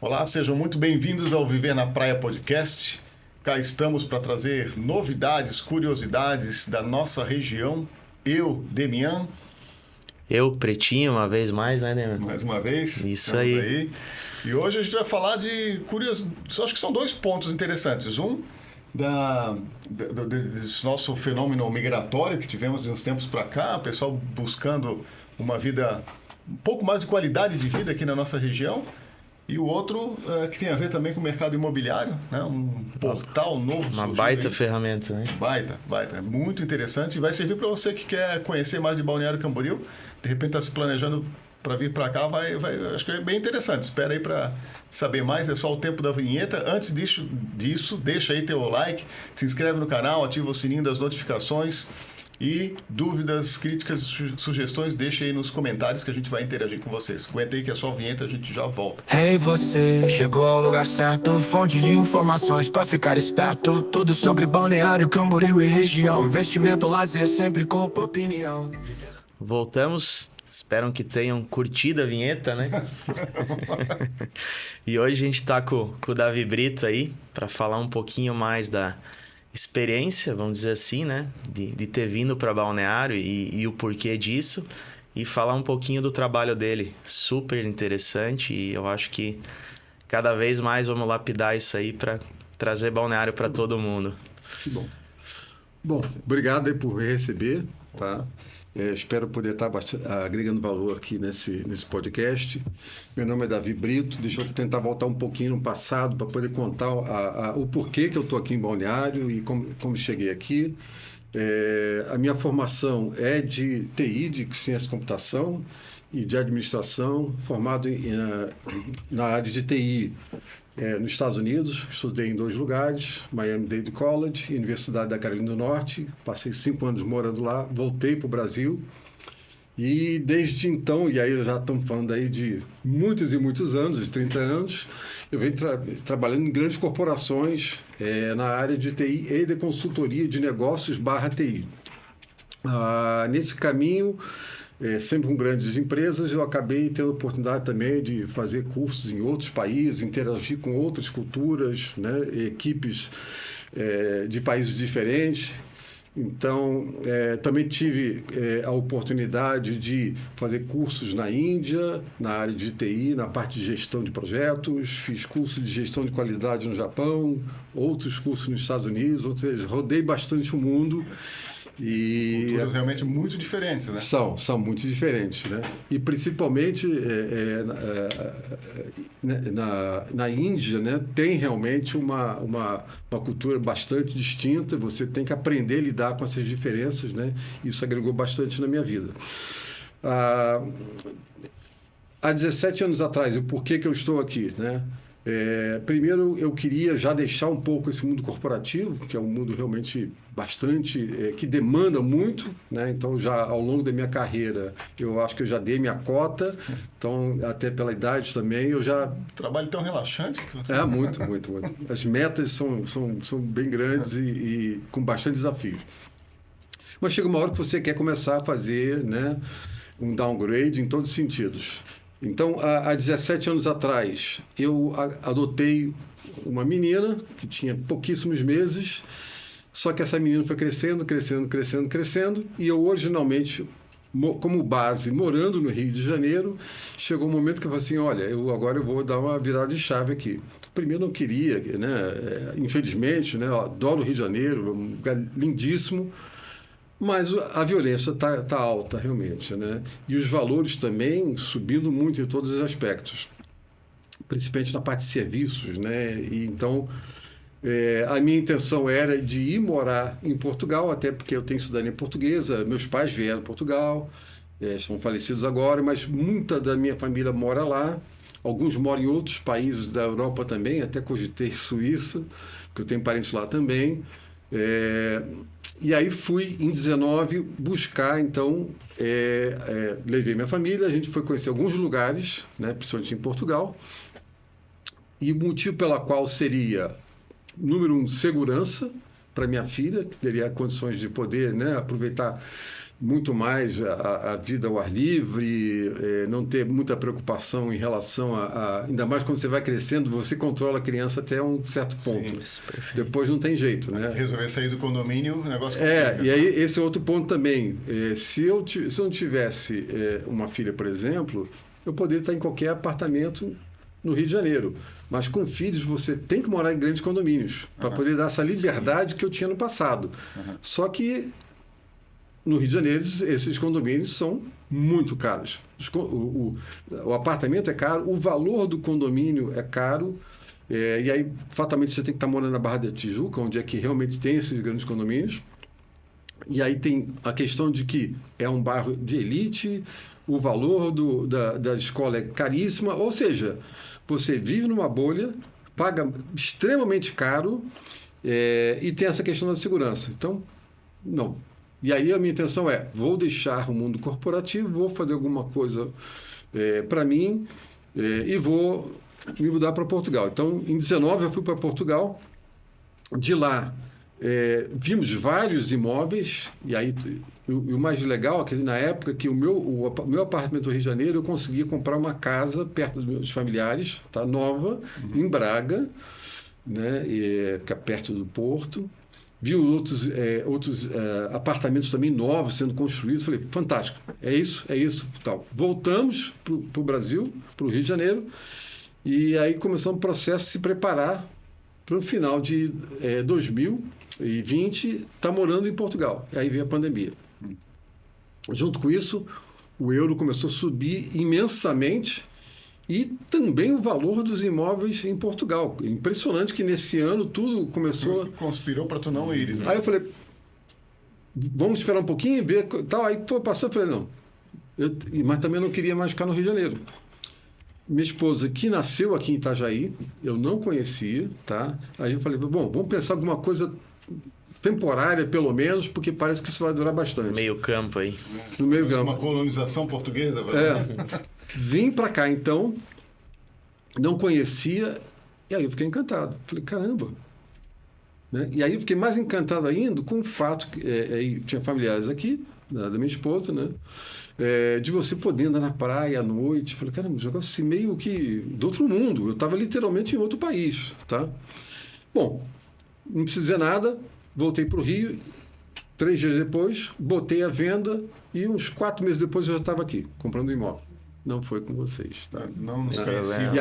Olá, sejam muito bem-vindos ao Viver na Praia Podcast. Cá estamos para trazer novidades, curiosidades da nossa região. Eu, Demian. Eu, Pretinho, uma vez mais, né, Demian? Mais uma vez. Isso aí. E hoje a gente vai falar de acho que são dois pontos interessantes. Um, desse nosso fenômeno migratório que tivemos de uns tempos para cá, o pessoal buscando uma vida, um pouco mais de qualidade de vida aqui na nossa região. E o outro que tem a ver também com o mercado imobiliário, né? Um portal novo. Uma baita ferramenta, né? Baita. É muito interessante e vai servir para você que quer conhecer mais de Balneário Camboriú. De repente está se planejando para vir para cá, acho que é bem interessante. Espera aí para saber mais, é só o tempo da vinheta. Antes disso, deixa aí teu like, se inscreve no canal, ativa o sininho das notificações. E dúvidas, críticas, sugestões, deixa aí nos comentários que a gente vai interagir com vocês. Aguenta aí que é só a vinheta, a gente já volta. Hey, você chegou ao lugar certo, fonte de informações pra ficar esperto. Tudo sobre Balneário, Camboriú e região. Investimento, lazer, sempre com opinião. Voltamos. Espero que tenham curtido a vinheta, né? E hoje a gente tá com o Davi Brito aí para falar um pouquinho mais da experiência, vamos dizer assim, né? De ter vindo para Balneário e o porquê disso. E falar um pouquinho do trabalho dele. Super interessante e eu acho que cada vez mais vamos lapidar isso aí para trazer Balneário para todo mundo. Que bom. Bom, obrigado aí por me receber, tá? Espero poder estar agregando valor aqui nesse podcast. Meu nome é Davi Brito. Deixa eu tentar voltar um pouquinho no passado para poder contar o porquê que eu estou aqui em Balneário e como cheguei aqui. A minha formação é de TI, de ciência de computação e de administração, formado na área de TI nos Estados Unidos. Estudei em 2 lugares, Miami-Dade College e Universidade da Carolina do Norte. Passei 5 anos morando lá, voltei para o Brasil. E desde então, e aí já estamos falando aí de muitos e muitos anos, de 30 anos, eu venho trabalhando em grandes corporações na área de TI e de consultoria de negócios /TI. Nesse caminho, sempre com grandes empresas, eu acabei tendo a oportunidade também de fazer cursos em outros países, interagir com outras culturas, né, equipes de países diferentes. Então, também tive a oportunidade de fazer cursos na Índia, na área de TI, na parte de gestão de projetos, fiz curso de gestão de qualidade no Japão, outros cursos nos Estados Unidos, ou seja, rodei bastante o mundo. E culturas realmente muito diferentes, né? São muito diferentes, né? E principalmente na Índia, né, tem realmente uma cultura bastante distinta. Você tem que aprender a lidar com essas diferenças, né? Isso agregou bastante na minha vida. Há 17 anos atrás, o porquê que eu estou aqui, né? Primeiro, eu queria já deixar um pouco esse mundo corporativo, que é um mundo realmente bastante, que demanda muito, né? Então, já ao longo da minha carreira, eu acho que eu já dei minha cota, então, até pela idade também, eu já... Trabalho tão relaxante. Muito. As metas são bem grandes e com bastante desafio. Mas chega uma hora que você quer começar a fazer, né, um downgrade em todos os sentidos. Então, há 17 anos atrás, eu adotei uma menina que tinha pouquíssimos meses, só que essa menina foi crescendo, e eu originalmente, como base, morando no Rio de Janeiro, chegou um momento que eu falei assim, olha, agora eu vou dar uma virada de chave aqui. Primeiro, não queria, né? Infelizmente, né? Eu adoro o Rio de Janeiro, um lugar lindíssimo, mas a violência está alta, realmente, né? E os valores também subindo muito em todos os aspectos, principalmente na parte de serviços, né? E então, a minha intenção era de ir morar em Portugal, até porque eu tenho cidadania portuguesa, meus pais vieram de Portugal, estão falecidos agora, mas muita da minha família mora lá, alguns moram em outros países da Europa também, até cogitei Suíça, porque eu tenho parentes lá também. E aí fui, em 19, buscar, então, levei minha família, a gente foi conhecer alguns lugares, né, principalmente em Portugal, e o motivo pela qual seria, número 1, segurança para minha filha, que teria condições de poder, né, aproveitar muito mais a vida ao ar livre, não ter muita preocupação em relação ainda mais quando você vai crescendo, você controla a criança até um certo ponto. Sim, depois não tem jeito, né? Resolver sair do condomínio, o negócio complica. E aí esse é outro ponto também. Se eu não tivesse uma filha, por exemplo, eu poderia estar em qualquer apartamento no Rio de Janeiro. Mas com filhos você tem que morar em grandes condomínios para poder dar essa liberdade que eu tinha no passado. Só que no Rio de Janeiro esses condomínios são muito caros. O apartamento é caro, o valor do condomínio é caro. E aí, fatalmente, você tem que estar morando na Barra da Tijuca, onde é que realmente tem esses grandes condomínios. E aí tem a questão de que é um bairro de elite, o valor da escola é caríssima, ou seja, você vive numa bolha, paga extremamente caro e tem essa questão da segurança. Então, não. E aí a minha intenção vou deixar o mundo corporativo, vou fazer alguma coisa para mim e vou me mudar para Portugal. Então, em 19 eu fui para Portugal, de lá vimos vários imóveis, e aí o mais legal é que na época que o meu apartamento no Rio de Janeiro, eu conseguia comprar uma casa perto dos meus familiares, tá, nova, em Braga, né, fica perto do Porto. Vi outros apartamentos também novos sendo construídos. Falei, fantástico, é isso. Tal. Voltamos para o Brasil, para o Rio de Janeiro, e aí começamos o processo de se preparar para o final de 2020, estar morando em Portugal. E aí veio a pandemia. Junto com isso, o euro começou a subir imensamente e também o valor dos imóveis em Portugal. Impressionante que nesse ano tudo começou... Conspirou para tu não ir. Né? Aí eu falei, vamos esperar um pouquinho e ver... Tal. Aí foi passando, eu falei, não. Mas também não queria mais ficar no Rio de Janeiro. Minha esposa, que nasceu aqui em Itajaí, eu não conhecia, tá? Aí eu falei, bom, vamos pensar alguma coisa temporária, pelo menos, porque parece que isso vai durar bastante. Meio campo aí. No meio campo. Uma colonização portuguesa. Vim para cá, então, não conhecia, e aí eu fiquei encantado. Falei, caramba. Né? E aí eu fiquei mais encantado ainda com o fato que tinha familiares aqui, da minha esposa, né? De você poder andar na praia à noite. Falei, caramba, um negócio assim, meio que do outro mundo. Eu estava literalmente em outro país, tá? Bom, não precisei nada, voltei para o Rio, 3 dias depois, botei a venda e uns 4 meses depois eu já estava aqui, comprando um imóvel. Não foi com vocês, tá? Não nos conhecia. E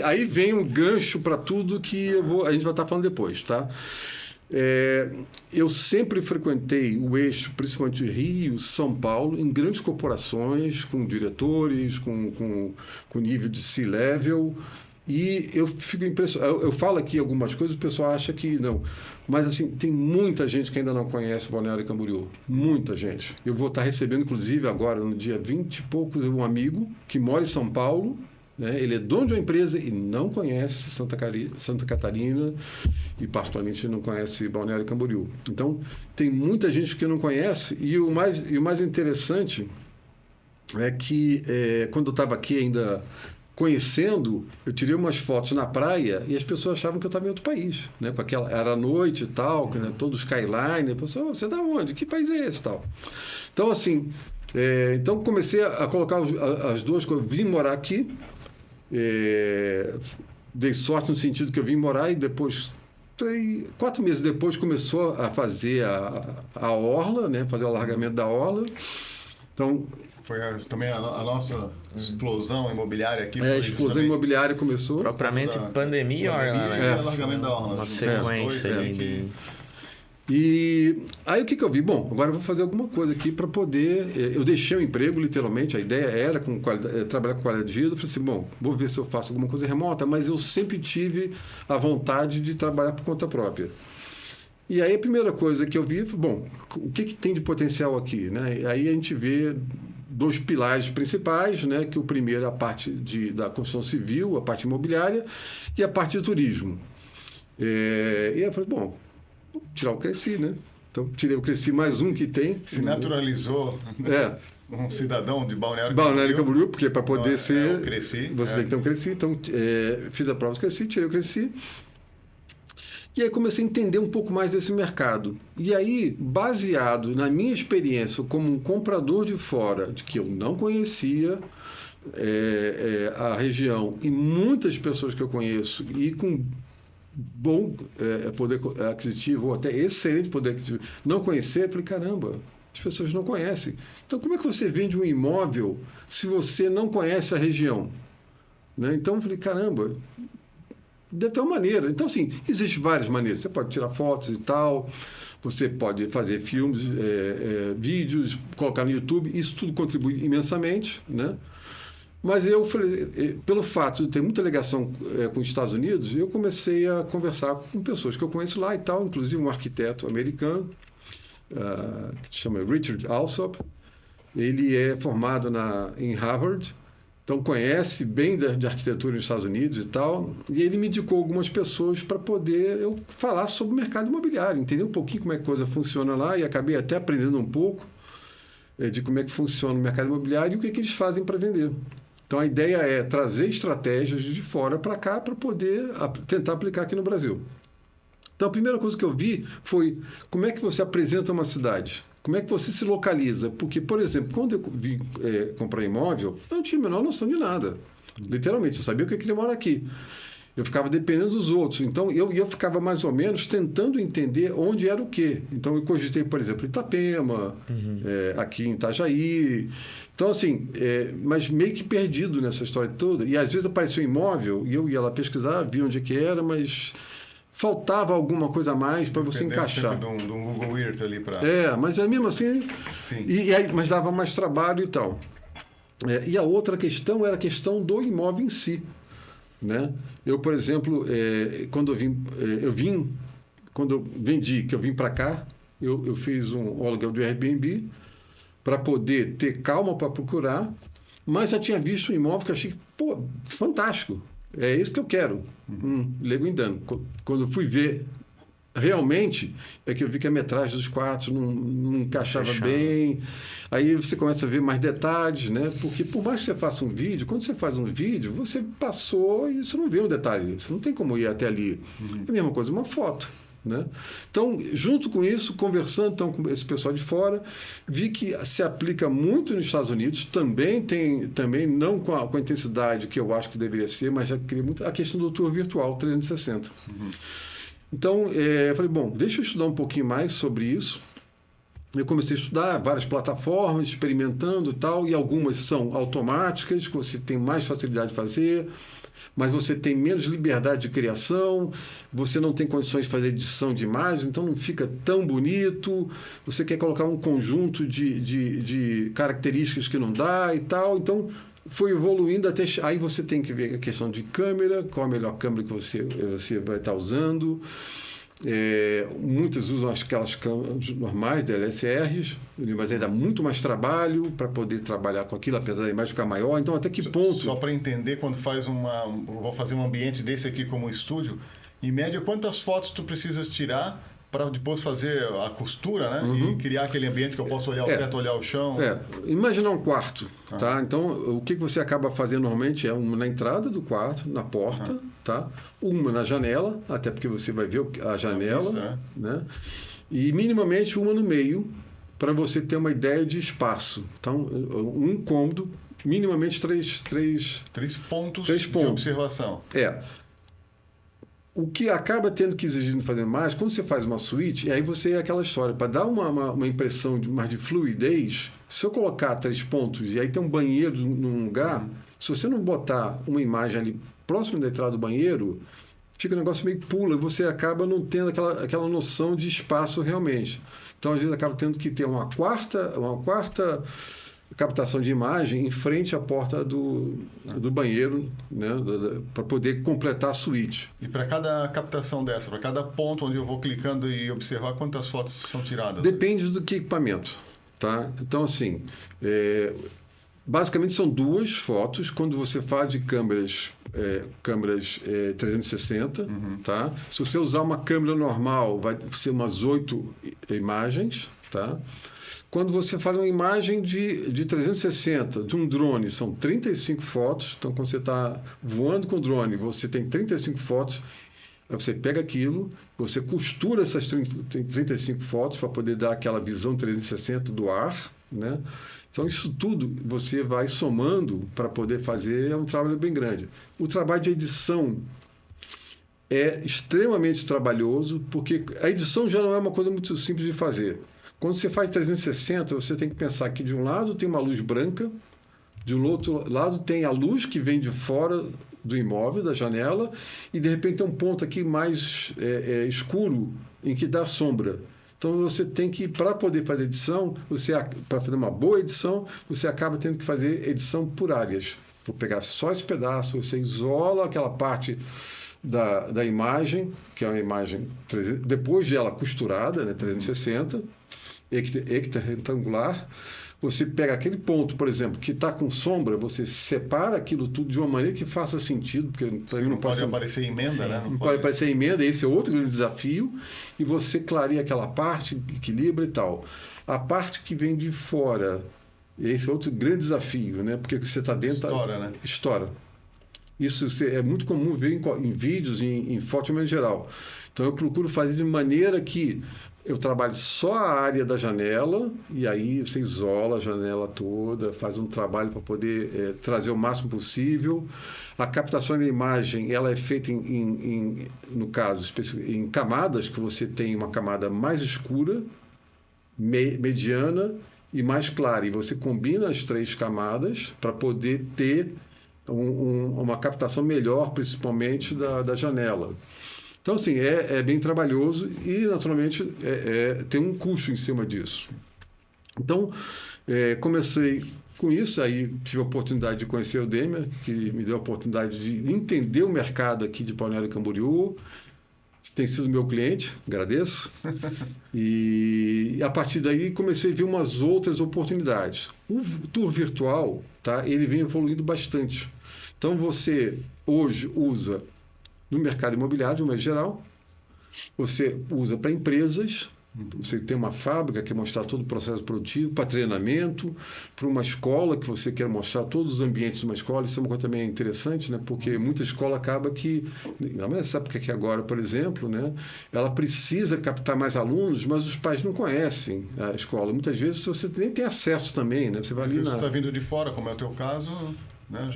aí vem um gancho para tudo que a gente vai estar falando depois, tá? Eu sempre frequentei o eixo, principalmente Rio, São Paulo, em grandes corporações, com diretores, com nível de C-level, e eu fico impressionado. Eu falo aqui algumas coisas, o pessoal acha que não, mas assim, tem muita gente que ainda não conhece Balneário Camboriú, muita gente. Eu vou estar recebendo, inclusive, agora, no dia 20 e poucos, um amigo que mora em São Paulo, né? Ele é dono de uma empresa e não conhece Santa Catarina e, particularmente, não conhece Balneário Camboriú. Então, tem muita gente que não conhece e o mais interessante é que, quando eu estava aqui ainda conhecendo, eu tirei umas fotos na praia e as pessoas achavam que eu estava em outro país, né? Com aquela, era noite e tal, né? Todos skyline, a pessoa, você está onde? Que país é esse tal? Então, assim, então comecei a colocar as duas coisas. Vim morar aqui, dei sorte no sentido que eu vim morar e depois 4 meses depois começou a fazer a orla, né? Fazer o alargamento da orla. Então foi também a nossa explosão imobiliária aqui. A explosão imobiliária começou. Propriamente pandemia, alargamento da orla. Uma sequência ali. E aí o que eu vi? Bom, agora eu vou fazer alguma coisa aqui para poder... Eu deixei o emprego, literalmente, a ideia era trabalhar com qualidade de vida. Eu falei assim, bom, vou ver se eu faço alguma coisa remota, mas eu sempre tive a vontade de trabalhar por conta própria. E aí a primeira coisa que eu vi foi, bom, o que tem de potencial aqui? Né? Aí a gente vê 2 pilares principais, né? Que o primeiro é a parte da construção civil, a parte imobiliária, e a parte de turismo. E eu falei, bom, vou tirar o Cresci, né? Então, tirei o Cresci mais um que tem. Se naturalizou um cidadão de Balneário Camboriú, porque para poder ser... o Cresci. Você tem que ter um Cresci. Então, fiz a prova do Cresci, tirei o Cresci. E aí comecei a entender um pouco mais desse mercado. E aí, baseado na minha experiência como um comprador de fora, de que eu não conhecia a região, e muitas pessoas que eu conheço, e com bom poder aquisitivo, ou até excelente poder aquisitivo, não conhecer, eu falei, caramba, as pessoas não conhecem. Então, como é que você vende um imóvel se você não conhece a região? Né? Então, eu falei, caramba, deve ter uma maneira. Então, assim, existem várias maneiras. Você pode tirar fotos e tal, você pode fazer filmes, vídeos, colocar no YouTube, isso tudo contribui imensamente, né? Mas eu falei, pelo fato de ter muita ligação com os Estados Unidos, eu comecei a conversar com pessoas que eu conheço lá e tal, inclusive um arquiteto americano, que se chama Richard Alsop. Ele é formado em Harvard, então conhece bem de arquitetura nos Estados Unidos e tal, e ele me indicou algumas pessoas para poder eu falar sobre o mercado imobiliário, entender um pouquinho como é que a coisa funciona lá, e acabei até aprendendo um pouco de como é que funciona o mercado imobiliário e o que eles fazem para vender. Então, a ideia é trazer estratégias de fora para cá para poder tentar aplicar aqui no Brasil. Então, a primeira coisa que eu vi foi como é que você apresenta uma cidade, como é que você se localiza. Porque, por exemplo, quando eu vim comprar imóvel, eu não tinha a menor noção de nada. Literalmente, eu sabia que eu queria morar aqui. Eu ficava dependendo dos outros. Então, eu ficava mais ou menos tentando entender onde era o quê. Então, eu cogitei, por exemplo, Itapema, aqui em Itajaí. Então, assim, mas meio que perdido nessa história toda. E, às vezes, apareceu um imóvel e eu ia lá pesquisar, vi onde é que era, mas faltava alguma coisa a mais para você encaixar. De um Google Earth ali para... mas mesmo assim... Sim. Mas dava mais trabalho e tal. E a outra questão era a questão do imóvel em si. Né? Eu, por exemplo, quando eu vendi, que eu vim para cá, eu fiz um aluguel de Airbnb para poder ter calma para procurar, mas já tinha visto um imóvel que eu achei, fantástico, é isso que eu quero. Lego andando. Quando eu fui ver, realmente, é que eu vi que a metragem dos quartos não encaixava bem. Aí você começa a ver mais detalhes, né? Porque por mais que você faça um vídeo, quando você faz um vídeo, você passou e você não vê um detalhe. Você não tem como ir até ali. É a mesma coisa uma foto, né? Então, junto com isso, conversando então, com esse pessoal de fora, vi que se aplica muito nos Estados Unidos, também não com a intensidade que eu acho que deveria ser, mas já queria muito a questão do tour virtual 360. Então, eu falei, bom, deixa eu estudar um pouquinho mais sobre isso. Eu comecei a estudar várias plataformas, experimentando e tal, e algumas são automáticas, que você tem mais facilidade de fazer, mas você tem menos liberdade de criação, você não tem condições de fazer edição de imagens, então não fica tão bonito, você quer colocar um conjunto de características que não dá e tal, então foi evoluindo até... Aí você tem que ver a questão de câmera, qual a melhor câmera que você vai estar usando. Muitas usam aquelas câmeras normais, DSLRs, mas aí dá muito mais trabalho para poder trabalhar com aquilo, apesar da imagem ficar maior. Então, até que ponto... Só para entender, quando vou fazer um ambiente desse aqui como estúdio, em média, quantas fotos tu precisas tirar para depois fazer a costura, né? E criar aquele ambiente que eu posso olhar o teto, olhar o chão. Imaginar um quarto, tá? Então, o que você acaba fazendo normalmente é uma na entrada do quarto, na porta, tá? Uma na janela, até porque você vai ver a janela, né? E minimamente uma no meio, para você ter uma ideia de espaço. Então, um cômodo, minimamente três pontos de observação. O que acaba tendo que exigir fazer mais, quando você faz uma suíte, aí você é aquela história, para dar uma impressão mais de fluidez, se eu colocar 3 pontos e aí tem um banheiro num lugar, se você não botar uma imagem ali próximo da entrada do banheiro, fica um negócio meio pula, e você acaba não tendo aquela noção de espaço realmente. Então, às vezes, acaba tendo que ter uma quarta captação de imagem em frente à porta do banheiro, né, para poder completar a suíte. E para cada captação dessa, para cada ponto onde eu vou clicando e observar, quantas fotos são tiradas? Depende do que equipamento, tá? Então, assim, basicamente são 2 fotos quando você fala de câmeras 360, tá? Se você usar uma câmera normal, vai ser umas 8 imagens, tá? Quando você faz uma imagem de 360, de um drone, são 35 fotos. Então, quando você está voando com o drone, você tem 35 fotos. Aí você pega aquilo, você costura essas 35 fotos para poder dar aquela visão 360 do ar, né? Então, isso tudo você vai somando para poder fazer, é um trabalho bem grande. O trabalho de edição é extremamente trabalhoso, porque a edição já não é uma coisa muito simples de fazer. Quando você faz 360, você tem que pensar que de um lado tem uma luz branca, de um outro lado tem a luz que vem de fora do imóvel, da janela, e de repente tem um ponto aqui mais escuro em que dá sombra. Então você tem que, para poder fazer edição, para fazer uma boa edição, você acaba tendo que fazer edição por áreas. Vou pegar só esse pedaço, você isola aquela parte da imagem, que é uma imagem depois de ela costurada, né, 360, equiretangular. Você pega aquele ponto, por exemplo, que está com sombra, você separa aquilo tudo de uma maneira que faça sentido, porque não pode aparecer emenda, né? Não pode aparecer emenda, esse é outro grande desafio, e você clareia aquela parte, equilibra e tal. A parte que vem de fora, esse é outro grande desafio, né? Porque você está dentro... Estoura, né? Estoura. Isso é muito comum ver em vídeos, em foto de maneira geral. Então, eu procuro fazer de maneira que eu trabalho só a área da janela, e aí você isola a janela toda, faz um trabalho para poder trazer o máximo possível. A captação da imagem ela é feita, no caso, em camadas, que você tem uma camada mais escura, mediana e mais clara. E você combina as 3 camadas para poder ter uma captação melhor, principalmente da janela. Então, assim, é bem trabalhoso e, naturalmente, tem um custo em cima disso. Então, comecei com isso, aí tive a oportunidade de conhecer o Demer, que me deu a oportunidade de entender o mercado aqui de Balneário Camboriú. Tem sido meu cliente, agradeço. E a partir daí comecei a ver umas outras oportunidades. O tour virtual, tá, ele vem evoluindo bastante. Então, você hoje usa no mercado imobiliário, de uma maneira geral, você usa para empresas, você tem uma fábrica que quer mostrar todo o processo produtivo, para treinamento, para uma escola que você quer mostrar todos os ambientes de uma escola. Isso é uma coisa também interessante, né? Porque muita escola acaba que, nessa época aqui agora, por exemplo, né? Ela precisa captar mais alunos, mas os pais não conhecem a escola. Muitas vezes você nem tem acesso também, né? Você vai ali Você está vindo de fora, como é o teu caso... Né?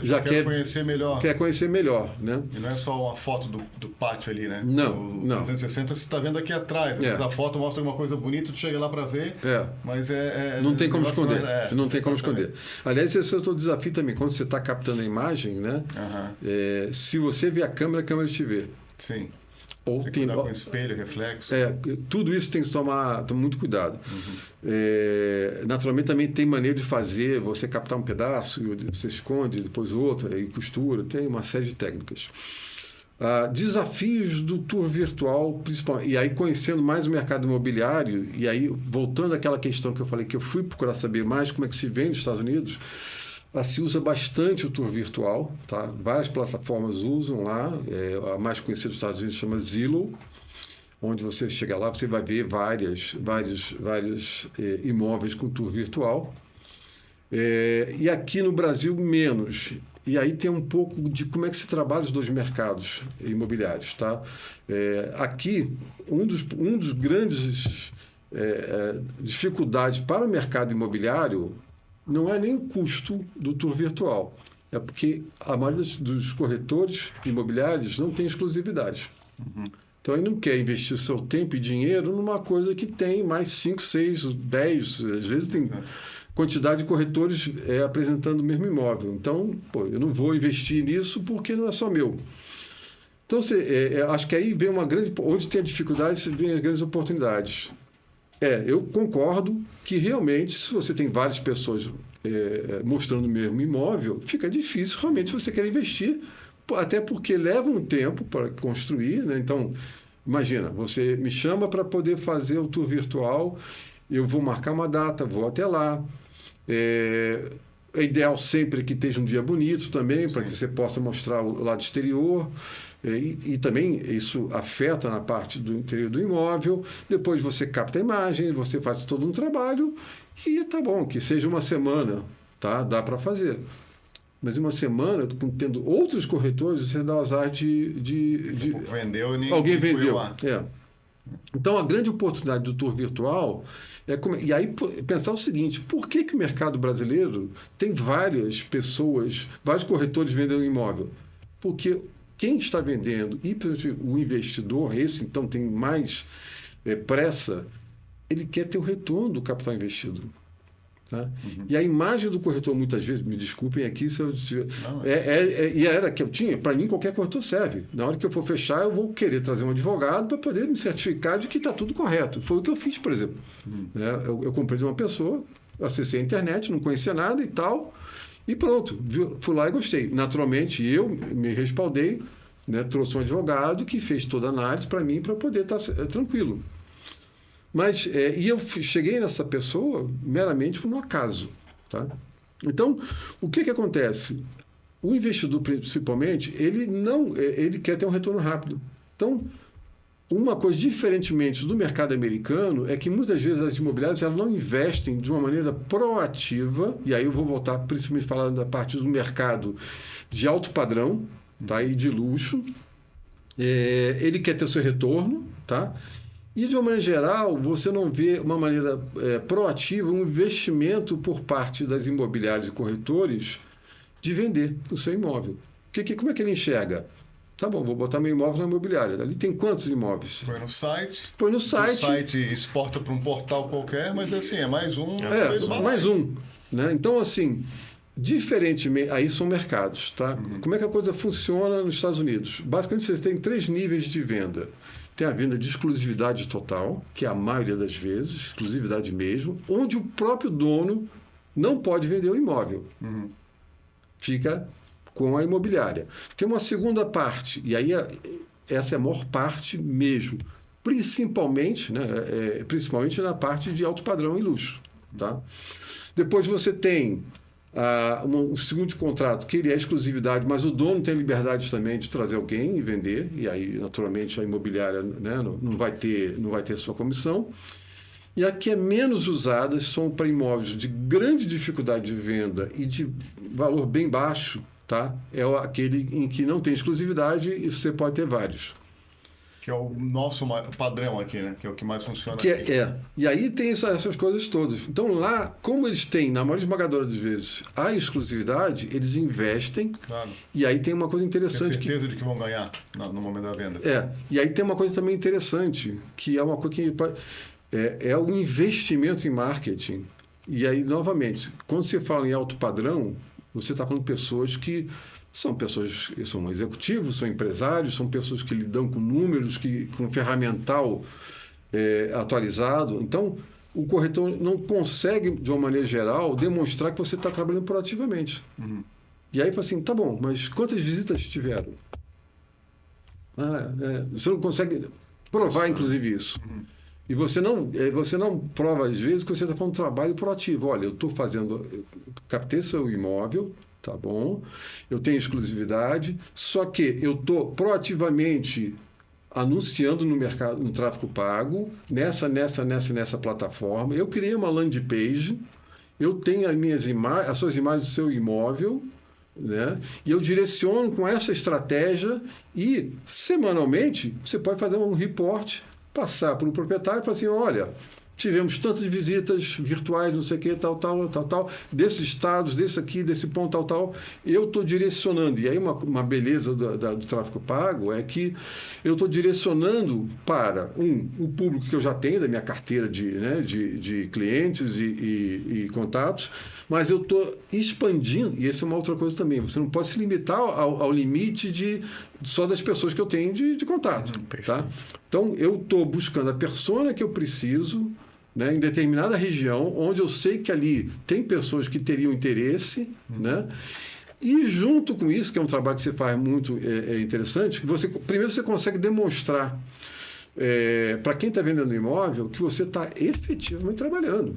Já quer conhecer melhor. Quer conhecer melhor, né? E não é só uma foto do pátio ali, né? Não. 360 você está vendo aqui atrás. Às vezes a foto mostra uma coisa bonita, tu chega lá para ver, mas não tem como esconder. Não tem como exatamente. esconder. Aliás, esse é o teu desafio também. Quando você está captando a imagem, né? Se você vê a câmera te vê. Sim. Ou tem que cuidar com espelho, reflexo. Tudo isso tem que tomar muito cuidado. Naturalmente também tem maneira de fazer, você captar um pedaço, e você esconde, depois outro, e costura, tem uma série de técnicas. Desafios do tour virtual, principalmente, e aí conhecendo mais o mercado imobiliário, e aí voltando àquela questão que eu falei, que eu fui procurar saber mais como é que se vende nos Estados Unidos. Se usa bastante o tour virtual, tá? Várias plataformas usam lá, a mais conhecida dos Estados Unidos chama Zillow, onde você chega lá, você vai ver vários imóveis com tour virtual. E aqui no Brasil, menos. E aí tem um pouco de como é que se trabalha os dois mercados imobiliários, tá? Aqui, um dos grandes dificuldades para o mercado imobiliário não é nem o custo do tour virtual, é porque a maioria dos corretores imobiliários não tem exclusividade. Então, ele não quer investir seu tempo e dinheiro numa coisa que tem mais 5, 6, 10, às vezes tem quantidade de corretores apresentando o mesmo imóvel. Então, eu não vou investir nisso porque não é só meu. Então, acho que aí vem uma grande... Onde tem a dificuldade, vem as grandes oportunidades. Eu concordo que realmente, se você tem várias pessoas mostrando o mesmo imóvel, fica difícil realmente você quer investir, até porque leva um tempo para construir, né? Então, imagina, você me chama para poder fazer o tour virtual, eu vou marcar uma data, vou até lá. É ideal sempre que esteja um dia bonito também, para que você possa mostrar o lado exterior. E também isso afeta na parte do interior do imóvel. Depois você capta a imagem, você faz todo um trabalho e tá bom, que seja uma semana, tá? Dá para fazer. Mas em uma semana, tendo outros corretores, você dá o azar de Vendeu e alguém foi vendeu. lá. Então, a grande oportunidade do tour virtual e aí pensar o seguinte: por que o mercado brasileiro tem várias pessoas, vários corretores vendendo imóvel? Porque quem está vendendo, e o investidor, esse então tem mais pressa, ele quer ter o retorno do capital investido. Tá? E a imagem do corretor, muitas vezes, me desculpem aqui se eu... e era que eu tinha, para mim qualquer corretor serve. Na hora que eu for fechar, eu vou querer trazer um advogado para poder me certificar de que está tudo correto. Foi o que eu fiz, por exemplo. Eu comprei de uma pessoa, acessei a internet, não conhecia nada e tal, e pronto, fui lá e gostei. Naturalmente, eu me respaldei, trouxe um advogado que fez toda a análise para mim, para poder estar tranquilo. Mas, e eu cheguei nessa pessoa meramente por um acaso. Tá? Então, o que acontece? O investidor, principalmente, ele quer ter um retorno rápido. Então, uma coisa, diferentemente do mercado americano, é que muitas vezes as imobiliárias elas não investem de uma maneira proativa, e aí eu vou voltar principalmente falando da parte do mercado de alto padrão, tá? E de luxo. Ele quer ter o seu retorno, tá? E, de uma maneira geral, você não vê uma maneira proativa, um investimento por parte das imobiliárias e corretores de vender o seu imóvel. Como é que ele enxerga? Tá bom, vou botar meu imóvel na imobiliária. Ali tem quantos imóveis? Põe no site. O site exporta para um portal qualquer, mas assim, é mais um. Mais um. Né? Então, assim, diferentemente... Aí são mercados, tá? Como é que a coisa funciona nos Estados Unidos? Basicamente, vocês têm 3 níveis de venda. Tem a venda de exclusividade total, que é a maioria das vezes, exclusividade mesmo, onde o próprio dono não pode vender o imóvel. Fica com a imobiliária. Tem uma segunda parte, e aí essa é a maior parte mesmo, principalmente na parte de alto padrão e luxo. Tá? Depois você tem o segundo contrato, que ele é exclusividade, mas o dono tem liberdade também de trazer alguém e vender, e aí, naturalmente, a imobiliária não vai ter sua comissão. E a que é menos usada são para imóveis de grande dificuldade de venda e de valor bem baixo, tá? É aquele em que não tem exclusividade e você pode ter vários. Que é o nosso padrão aqui, né? Que é o que mais funciona aqui. E aí tem essas coisas todas. Então lá, como eles têm, na maior esmagadora das vezes, a exclusividade, eles investem. Claro. E aí tem uma coisa interessante. Tem certeza de que vão ganhar no momento da venda. E aí tem uma coisa também interessante, que é uma coisa que é o investimento em marketing. E aí, novamente, quando você fala em alto padrão, você está falando de pessoas que são executivos, são empresários, são pessoas que lidam com números, com ferramental atualizado. Então, o corretor não consegue, de uma maneira geral, demonstrar que você está trabalhando proativamente. E aí, fala assim, tá bom, mas quantas visitas tiveram? Você não consegue provar, inclusive, isso. E você não prova, às vezes, que você está fazendo um trabalho proativo. Olha, eu captei seu imóvel, tá bom, eu tenho exclusividade, só que eu estou proativamente anunciando no mercado, no tráfego pago, nessa plataforma. Eu criei uma landing page, eu tenho as suas imagens do seu imóvel, né? E eu direciono com essa estratégia e, semanalmente, você pode fazer um report, passar para o proprietário e falar assim, olha, tivemos tantas visitas virtuais, não sei o que, tal, desses estados, desse aqui, desse ponto, tal, eu estou direcionando. E aí uma beleza do tráfego pago é que eu estou direcionando para, o público que eu já tenho, da minha carteira de clientes e contatos, mas eu estou expandindo, e essa é uma outra coisa também, você não pode se limitar ao limite só das pessoas que eu tenho de contato. Tá? Então, eu estou buscando a persona que eu preciso, né, em determinada região, onde eu sei que ali tem pessoas que teriam interesse, né? E junto com isso, que é um trabalho que você faz muito interessante, primeiro você consegue demonstrar para quem está vendendo imóvel que você está efetivamente trabalhando.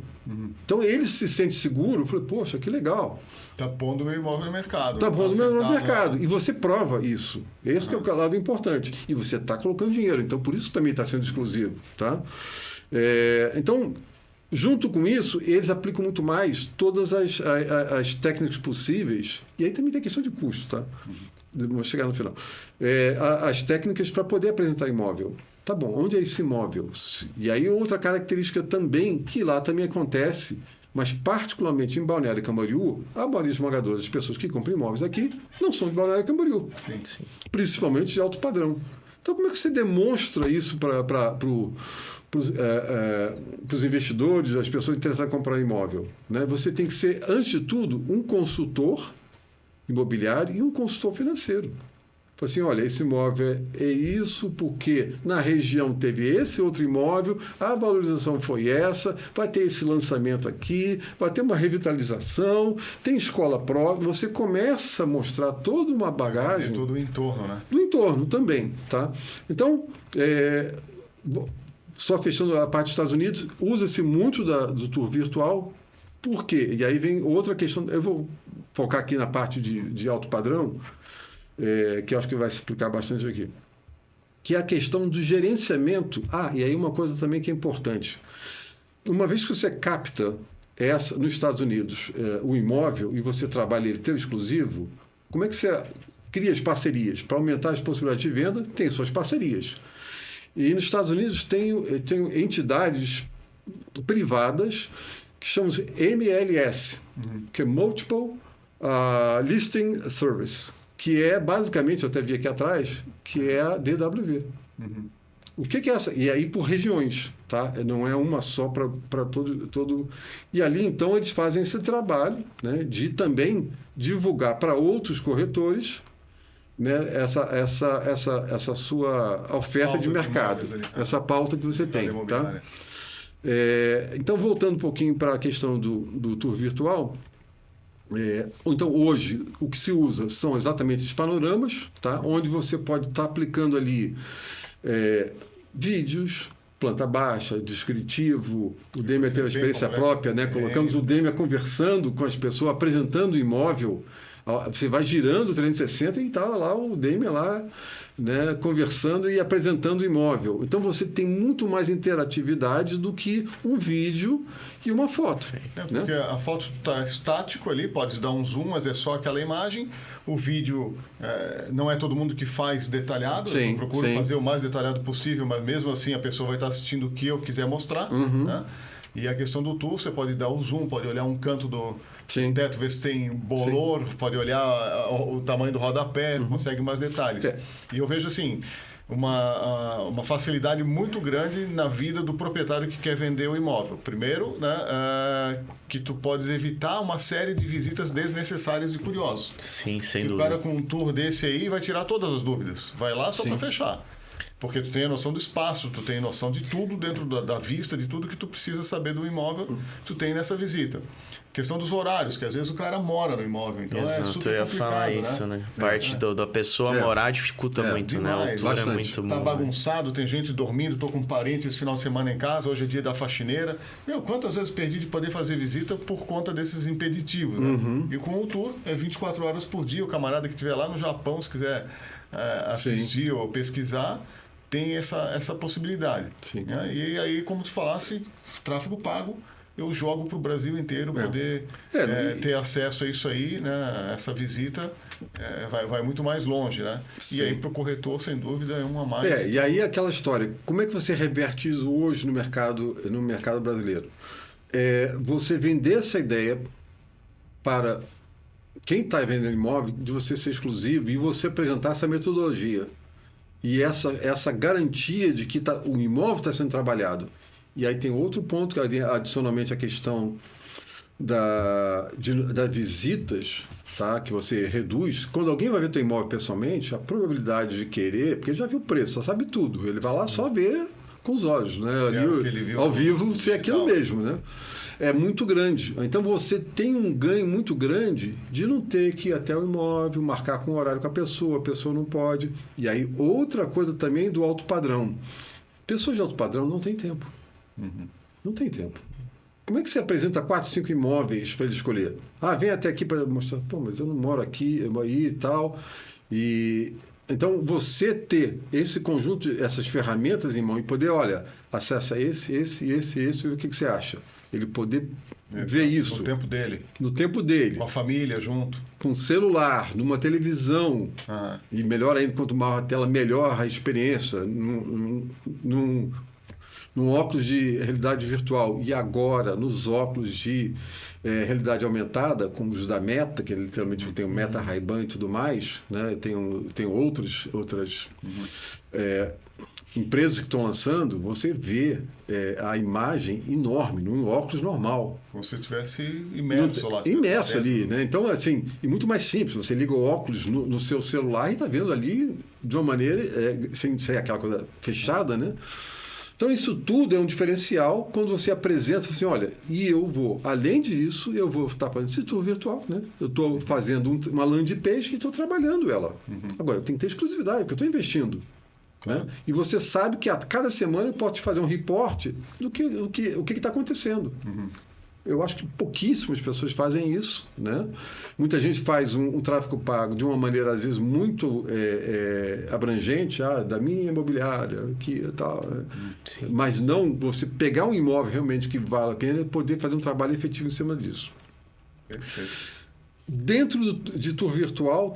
Então ele se sente seguro, fala, poxa, que legal. Está pondo meu imóvel no mercado. Está pondo meu imóvel no mercado. E você prova isso. Esse que é o lado importante. E você está colocando dinheiro. Então por isso também está sendo exclusivo. Tá? Então, Junto com isso, eles aplicam muito mais todas as técnicas possíveis. E aí também tem questão de custo, tá? Vou chegar no final. As técnicas para poder apresentar imóvel. Tá bom, onde é esse imóvel? E aí outra característica também, que lá também acontece, mas particularmente em Balneário Camboriú, a maioria esmagadora das pessoas que compram imóveis aqui não são de Balneário Camboriú. Sim. Principalmente de alto padrão. Então, como é que você demonstra isso para os investidores, as pessoas interessadas em comprar imóvel? Né? Você tem que ser, antes de tudo, um consultor imobiliário e um consultor financeiro. Fala assim, olha, esse imóvel é isso porque na região teve esse outro imóvel, a valorização foi essa, vai ter esse lançamento aqui, vai ter uma revitalização, tem escola própria, você começa a mostrar toda uma bagagem. Todo o entorno, né? Do entorno também, tá? Então, só fechando a parte dos Estados Unidos, usa-se muito do tour virtual. Por quê? E aí vem outra questão, eu vou focar aqui na parte de alto padrão, que eu acho que vai se explicar bastante aqui, que é a questão do gerenciamento. E aí uma coisa também que é importante. Uma vez que você capta nos Estados Unidos o imóvel e você trabalha ele teu exclusivo, como é que você cria as parcerias? Para aumentar as possibilidades de venda, tem suas parcerias. E nos Estados Unidos tem entidades privadas que chamam-se MLS, que é Multiple Listing Service, que é basicamente, eu até vi aqui atrás, que é a DWV. O que é essa? E aí por regiões, tá? Não é uma só para todo... E ali, então, eles fazem esse trabalho, né, de também divulgar para outros corretores, né, essa sua oferta de mercado, essa pauta que você tem. Tá? Então, voltando um pouquinho para a questão do tour virtual... Então, hoje, o que se usa são exatamente esses panoramas, tá? Onde você pode estar aplicando ali vídeos, planta baixa, descritivo, o Demia tem uma experiência própria, né? Colocamos o Demia conversando com as pessoas, apresentando o imóvel. Você vai girando 360 e está lá o Demia lá, né, conversando e apresentando o imóvel. Então você tem muito mais interatividade do que um vídeo e uma foto. Porque a foto está estático ali, pode dar um zoom, mas é só aquela imagem. O vídeo não é todo mundo que faz detalhado. Eu procuro fazer o mais detalhado possível, mas mesmo assim a pessoa vai estar assistindo o que eu quiser mostrar. Né? E a questão do tour, você pode dar o zoom, pode olhar um canto do teto, ver se tem bolor, pode olhar o tamanho do rodapé, consegue mais detalhes. E eu vejo assim, uma facilidade muito grande na vida do proprietário que quer vender o imóvel. Primeiro, né, que tu podes evitar uma série de visitas desnecessárias de curiosos. Sim, sem dúvida. O cara com um tour desse aí vai tirar todas as dúvidas. Vai lá só para fechar. Porque tu tem a noção do espaço, tu tem a noção de tudo dentro da vista, de tudo que tu precisa saber do imóvel, tu tem nessa visita. Questão dos horários, que às vezes o cara mora no imóvel, então Exato, é super eu ia complicado, falar isso, né? Parte da pessoa morar dificulta muito, demais, né? A altura é muito... Tá bagunçado, tem gente dormindo, tô com parente esse final de semana em casa, hoje é dia da faxineira. Quantas vezes perdi de poder fazer visita por conta desses impeditivos, né? E com o tour, é 24 horas por dia, o camarada que estiver lá no Japão, se quiser assistir ou pesquisar, tem essa possibilidade. Né? E aí, como tu falasse, tráfego pago, eu jogo para o Brasil inteiro poder ter acesso a isso aí, né? Essa visita vai muito mais longe, né? E aí, para o corretor, sem dúvida, é uma mais. E aí aquela história, como é que você reverte isso hoje no mercado brasileiro? Você vender essa ideia para quem está vendendo imóvel, de você ser exclusivo e você apresentar essa metodologia. E essa garantia de que o imóvel está sendo trabalhado. E aí tem outro ponto, que adicionalmente a questão das visitas, tá? Que você reduz. Quando alguém vai ver teu imóvel pessoalmente, a probabilidade de querer, porque ele já viu o preço, só sabe tudo. Ele vai lá só ver com os olhos, né? Ali, ao vivo, se é aquilo mesmo, né? É muito grande. Então você tem um ganho muito grande de não ter que ir até o imóvel, marcar com o horário com a pessoa não pode. E aí outra coisa também do alto padrão. Pessoas de alto padrão não tem tempo. Não tem tempo. Como é que você apresenta 4, 5 imóveis para ele escolher? Vem até aqui para mostrar, mas eu não moro aqui, eu moro aí e tal. E Então, você ter esse conjunto, essas ferramentas em mão e poder, olha, acessa esse, e o que você acha? Ele poder ver isso. No tempo dele. No tempo dele. Com a família junto. Com celular, numa televisão. E melhor ainda, quanto maior a tela, melhor a experiência. Num óculos de realidade virtual. E agora, nos óculos de realidade aumentada, como os da Meta, que literalmente tem o Meta, Ray-Ban e tudo mais, né? Tem outras empresas que estão lançando, você vê a imagem enorme, num óculos normal. Como se estivesse imerso lá. Imerso ali, né? Então, assim, e muito mais simples. Você liga o óculos no seu celular e está vendo ali de uma maneira, sem ser aquela coisa fechada, né? Então, isso tudo é um diferencial quando você apresenta, assim, olha, e eu vou, além disso, eu vou estar fazendo esse tour virtual, né? Eu estou fazendo uma landing page e estou trabalhando ela. Agora, eu tenho que ter exclusividade, porque eu estou investindo. Né? E você sabe que a cada semana eu posso te fazer um reporte do que está acontecendo. Eu acho que pouquíssimas pessoas fazem isso, né? Muita gente faz um tráfego pago de uma maneira, às vezes, muito abrangente, da minha imobiliária, aqui e tal. Mas não você pegar um imóvel realmente que vale a pena e poder fazer um trabalho efetivo em cima disso. Perfeito. Dentro de tour virtual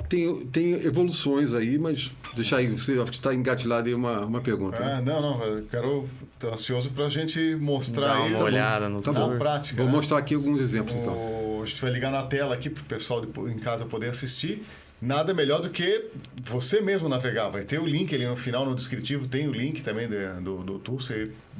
tem evoluções aí, mas deixa aí, você acho que está engatilhado aí uma pergunta. Né? Não, eu estou ansioso para a gente mostrar Dar aí uma olhada no na tour. prática. Vou né? mostrar aqui alguns exemplos, então. A gente vai ligar na tela aqui para o pessoal em casa poder assistir. Nada melhor do que você mesmo navegar. Vai ter o link ali no final, no descritivo, tem o link também do tour.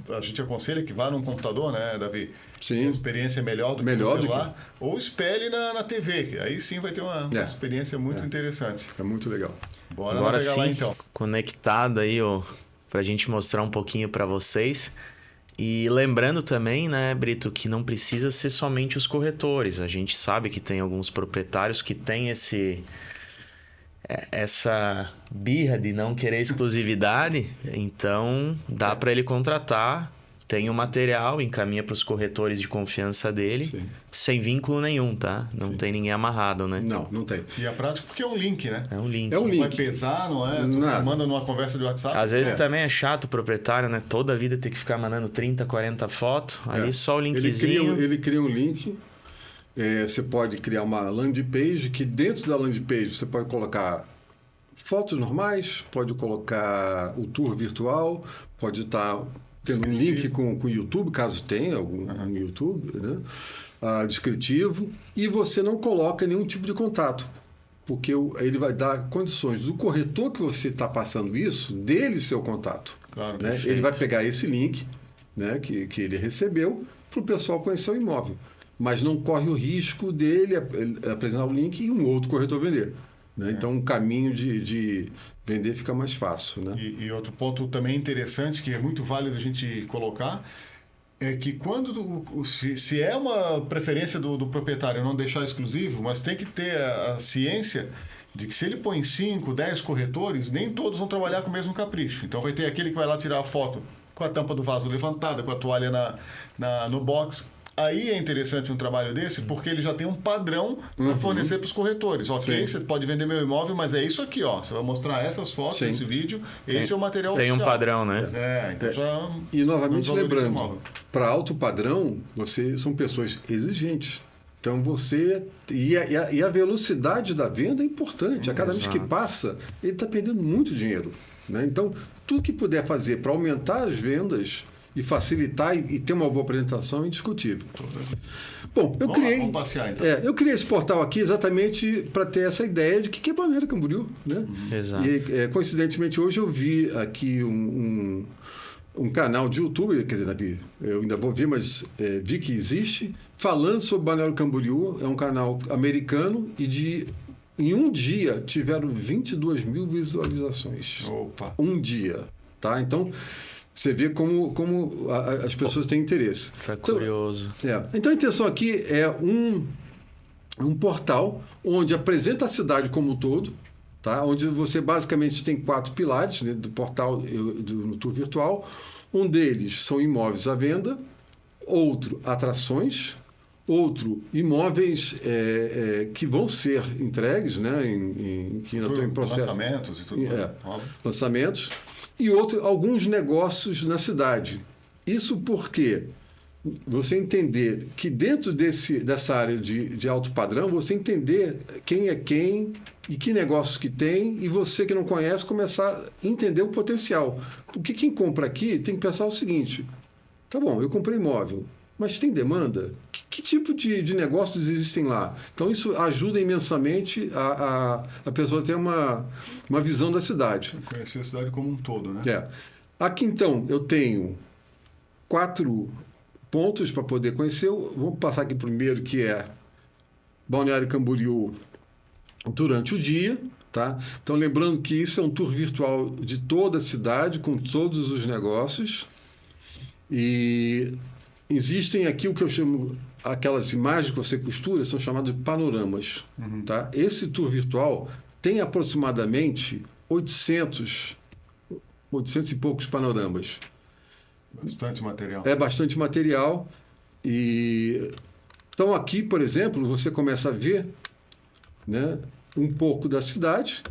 A gente aconselha que vá num computador, né, Davi? Sim. A experiência é melhor do que no celular. Ou espelhe na TV. Aí sim vai ter uma experiência muito interessante. É muito legal. Bora Agora navegar sim, lá então. Conectado aí, para a gente mostrar um pouquinho para vocês. E lembrando também, né, Brito, que não precisa ser somente os corretores. A gente sabe que tem alguns proprietários que têm essa birra de não querer exclusividade, então dá para ele contratar, tem o material, encaminha para os corretores de confiança dele, Sim. sem vínculo nenhum, tá? Não tem ninguém amarrado, né? Não tem. E a prática porque é um link, né? É um link. É um link. Vai pesar, não é? Tu manda numa conversa de WhatsApp. Às vezes também é chato o proprietário, né? Toda a vida ter que ficar mandando 30, 40 fotos. Ali só o linkzinho. Ele cria um link. Você pode criar uma landing page, que dentro da landing page você pode colocar fotos normais, pode colocar o tour virtual, pode estar tendo um link com o YouTube, caso tenha algum no YouTube, né? Descritivo, e você não coloca nenhum tipo de contato, porque ele vai dar condições do corretor que você está passando isso, dele ser o contato. Claro, né? Ele vai pegar esse link, né, que ele recebeu para o pessoal conhecer o imóvel. Mas não corre o risco dele apresentar o link e um outro corretor vender. Né? Então, um caminho de vender fica mais fácil. Né? E outro ponto também interessante, que é muito válido a gente colocar, é que quando se é uma preferência do proprietário não deixar exclusivo, mas tem que ter a ciência de que se ele põe 5, 10 corretores, nem todos vão trabalhar com o mesmo capricho. Então, vai ter aquele que vai lá tirar a foto com a tampa do vaso levantada, com a toalha no box. Aí é interessante um trabalho desse, porque ele já tem um padrão para fornecer para os corretores. Ok, você pode vender meu imóvel, mas é isso aqui, ó. Você vai mostrar essas fotos, esse vídeo, esse é o material oficial. Tem um padrão, né? Então já... E novamente lembrando, para alto padrão, são pessoas exigentes. Então você... E a velocidade da venda é importante. A cada vez que passa, ele está perdendo muito dinheiro. Né? Então, tudo que puder fazer para aumentar as vendas e facilitar e ter uma boa apresentação é indiscutível. Bom, vamos passear, então. Eu criei esse portal aqui exatamente para ter essa ideia de que é Balneário Camboriú. Né? Exato. E, coincidentemente, hoje eu vi aqui um canal de YouTube, quer dizer, eu ainda vou ver, mas vi que existe, falando sobre Balneário Camboriú. É um canal americano e em um dia tiveram 22 mil visualizações. Opa! Um dia. Tá? Então, você vê como as pessoas têm interesse. Isso é curioso. Então, a intenção aqui é um portal onde apresenta a cidade como um todo, tá? Onde você basicamente tem 4 pilares dentro do portal no tour virtual. Um deles são imóveis à venda, outro, atrações, Outro, imóveis que vão ser entregues, né, que ainda estão em processo. Lançamentos e tudo. Lançamentos. E outro, alguns negócios na cidade. Isso porque você entender que dentro dessa área de alto padrão, você entender quem é quem e que negócios que tem, e você que não conhece começar a entender o potencial. Porque quem compra aqui tem que pensar o seguinte: tá bom, eu comprei imóvel, mas tem demanda? Que tipo de negócios existem lá? Então, isso ajuda imensamente a pessoa ter uma visão da cidade. Conhecer a cidade como um todo, né? Aqui, então, eu tenho 4 pontos para poder conhecer. Vamos passar aqui primeiro, que é Balneário Camboriú durante o dia. Tá? Então, lembrando que isso é um tour virtual de toda a cidade, com todos os negócios. E existem aqui o que eu chamo, aquelas imagens que você costura, são chamadas de panoramas. Tá? Esse tour virtual tem aproximadamente 800 e poucos panoramas. Bastante material. É bastante material. Então, aqui, por exemplo, você começa a ver, né, um pouco da cidade.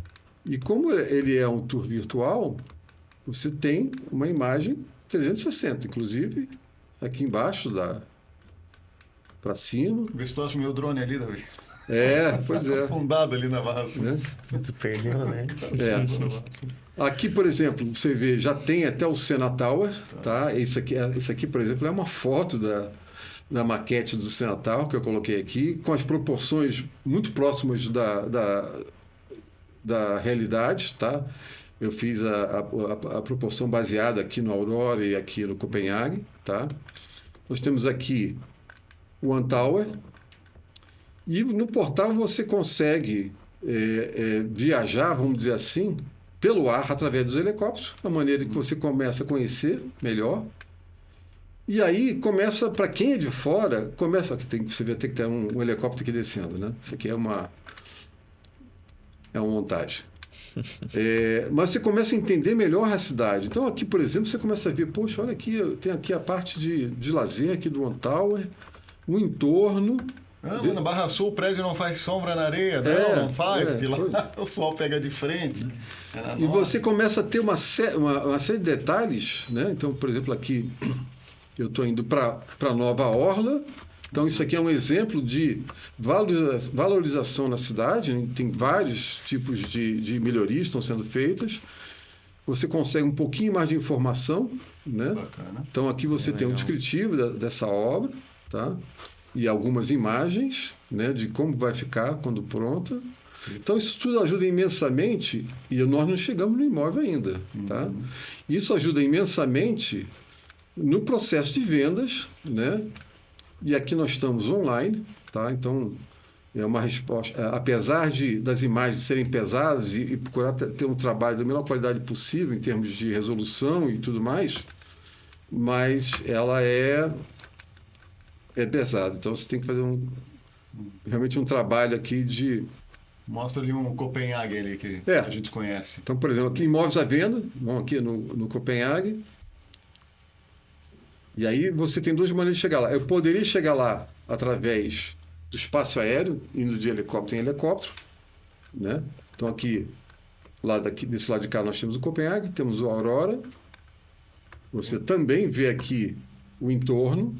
E como ele é um tour virtual, você tem uma imagem 360, inclusive aqui embaixo, para cima. Vê se tu acha o meu drone ali, Davi. Pois é. Afundado ali na Barra Sul. Né? Tu perdeu, né? Aqui, por exemplo, você vê, já tem até o Sena Tower, tá? Isso aqui, por exemplo, é uma foto da maquete do Sena Tower que eu coloquei aqui, com as proporções muito próximas da realidade, tá? Eu fiz a proporção baseada aqui no Aurora e aqui no Copenhague, tá? Nós temos aqui o One Tower, e no portal você consegue viajar, vamos dizer assim, pelo ar, através dos helicópteros, a maneira que você começa a conhecer melhor. E aí começa, para quem é de fora, você vê, tem que ter um helicóptero aqui descendo, né? Isso aqui é uma montagem. Mas você começa a entender melhor a cidade. Então aqui, por exemplo, você começa a ver, poxa, olha aqui, tem aqui a parte de lazer aqui do One Tower, o entorno. Mas na Barra Sul o prédio não faz sombra na areia, não faz, que lá o sol pega de frente. E você começa a ter uma série de detalhes, né? Então, por exemplo, aqui eu estou indo para Nova Orla. Então, isso aqui é um exemplo de valorização na cidade, né? Tem vários tipos de melhorias que estão sendo feitas. Você consegue um pouquinho mais de informação, né? Bacana. Então, aqui você tem um descritivo dessa obra, tá? E algumas imagens, né, de como vai ficar quando pronta. Então, isso tudo ajuda imensamente, e nós não chegamos no imóvel ainda. Tá? Isso ajuda imensamente no processo de vendas, né? E aqui nós estamos online, tá? Então, é uma resposta, apesar das imagens serem pesadas e procurar ter um trabalho da melhor qualidade possível em termos de resolução e tudo mais, mas ela é pesado. Então, você tem que fazer realmente um trabalho aqui de... Mostra ali um Copenhague ali que a gente conhece. Então, por exemplo, aqui imóveis à venda, vamos aqui no Copenhague. E aí você tem 2 maneiras de chegar lá. Eu poderia chegar lá através do espaço aéreo, indo de helicóptero em helicóptero, né? Então, aqui, desse lado de cá, nós temos o Copenhague, temos o Aurora. Você também vê aqui o entorno.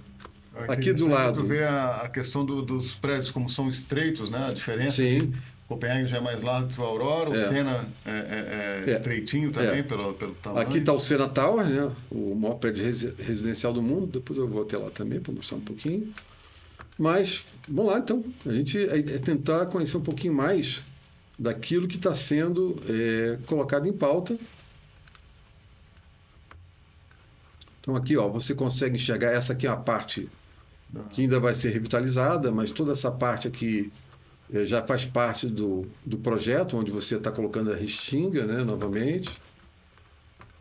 Aqui do lado... Tu vê a questão dos prédios, como são estreitos, né? A diferença. Sim. O Copenhague já é mais largo que o Aurora, o Sena é estreitinho também, pelo tamanho. Aqui está o Sena Tower, né? O maior prédio residencial do mundo. Depois eu vou até lá também para mostrar um pouquinho. Mas, vamos lá então. A gente tentar conhecer um pouquinho mais daquilo que está sendo colocado em pauta. Então aqui, você consegue enxergar, essa aqui é a parte que ainda vai ser revitalizada, mas toda essa parte aqui já faz parte do projeto, onde você está colocando a restinga, né, novamente.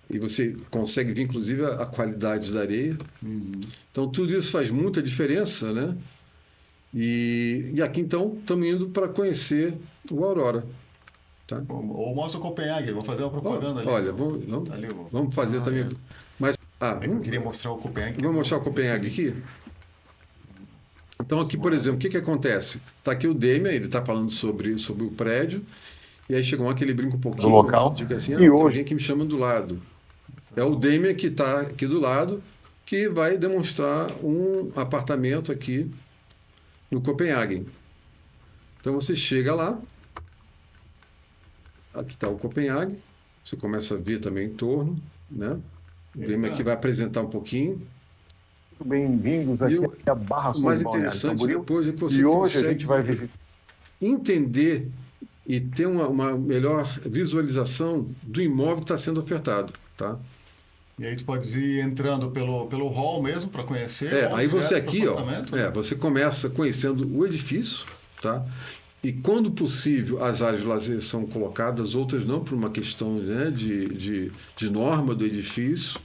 E você consegue ver, inclusive, a qualidade da areia. Então, tudo isso faz muita diferença, né? E aqui, então, estamos indo para conhecer o Aurora. Tá? Ou mostra o Copenhague, vamos fazer uma propaganda ali. Olha, vamos fazer também... Mas, eu queria mostrar o Copenhague. Vamos mostrar o Copenhague aqui? Então, aqui, por exemplo, o que acontece? Está aqui o Demian, ele está falando sobre o prédio, e aí chegou que ele brinca um pouquinho. Do local. Diga assim, E hoje... tem alguém que me chama do lado. É o Demian que está aqui do lado, que vai demonstrar um apartamento aqui no Copenhagen. Então, você chega lá, aqui está o Copenhagen, você começa a ver também em torno, né? O Demian aqui vai apresentar um pouquinho. Bem-vindos aqui à Barra Sul. O mais interessante depois é que você e hoje a gente vai visitar. Entender e ter uma melhor visualização do imóvel que está sendo ofertado, tá? E aí tu pode ir entrando pelo hall mesmo para conhecer. Aí você aqui, você começa conhecendo o edifício, tá? E quando possível as áreas de lazer são colocadas, outras não, por uma questão, né, de norma do edifício.